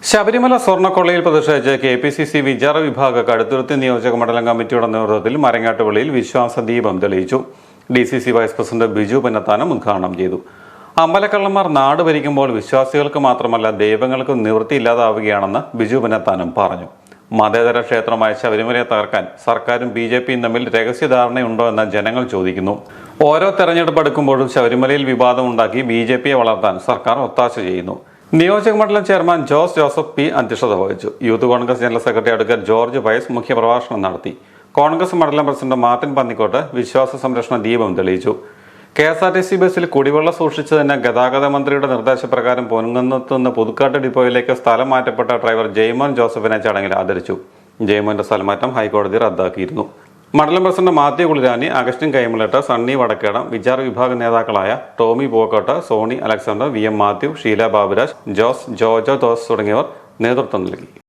ശബരിമല സ്വർണ്ണക്കൊള്ളയിൽ പ്രതിഷേധിച്ച് KPCC വിചാര വിഭാഗ കടുത്തുരുത്തി നിയോജക മണ്ഡലം കമ്മിറ്റിയുടെ നേതൃത്വത്തിൽ മരങ്ങാട്ടുപള്ളിയിൽ വിശ്വാസ ദീപം തെളിയിച്ചു. DCC vice president Biju Punnathanam ഉദ്ഘാടനം ചെയ്തു. അമ്പലക്കള്ളന്മാർ നാട് ഭരിക്കുമ്പോൾ വിശ്വാസികൾക്ക് മാത്രമല്ല ദൈവങ്ങൾക്ക് നിവൃത്തിയില്ലാതാവുകയാണെന്ന് ബിജു പുന്നത്താനം പറഞ്ഞു. മതേതര ക്ഷേത്രമായ ശബരിമലയെ തകർക്കാൻ സർക്കാരും BJPയും തമ്മിൽ രഹസ്യധാരണയുണ്ടോ എന്ന് ജനങ്ങൾ ചോദിക്കുന്നു. ഓരോ തെരഞ്ഞെടുപ്പ് അടുക്കുമ്പോഴും ശബരിമലയിൽ വിവാദമുണ്ടാക്കി BJPയെ വളർത്താൻ സർക്കാർ ഒത്താശ ചെയ്യുന്നു. നിയോജക മണ്ഡലം ചെയർമാൻ ജോസഫ് P അധ്യക്ഷത വഹിച്ചു. Youth Congress general secretary advocate George വൈസ് മുഖ്യപ്രഭാഷണം നടത്തി. കോൺഗ്രസ് മണ്ഡലം പ്രസിഡന്റ് മാർട്ടിൻ പന്നിക്കോട്ട് വിശ്വാസ സംരക്ഷണ ദീപം തെളിയിച്ചു. KSRTC ബസ്സിൽ കുടിവെള്ള സൂക്ഷിച്ചതിന് ഗതാഗത മന്ത്രിയുടെ നിർദ്ദേശപ്രകാരം പൊൻകുന്നത്ത് നിന്ന് പുതുക്കാട്ട് ഡിപ്പോയിലേക്ക് സ്ഥലം മാറ്റപ്പെട്ട ഡ്രൈവർ ജയ്മോൻ ജോസഫിനെ ചടങ്ങിൽ ആദരിച്ചു. ജയ്മോന്റെ സ്ഥലമാറ്റം ഹൈക്കോടതി റദ്ദാക്കിയിരുന്നു. മണ്ഡലം പ്രസിഡന്റ് മാത്യു കുളിരാനി, അഗസ്റ്റിൻ കൈമലട്ട്, സണ്ണി വടക്കേടം, വിചാർ വിഭാഗ നേതാക്കളായ ടോമി പൂവക്കോട്ട്, സോണി അലക്സാണ്ടർ, VM മാത്യു, ഷീല ബാബുരാജ്, ജോസ് ജോജോ തോസ് തുടങ്ങിയവർ നേതൃത്വം നൽകി.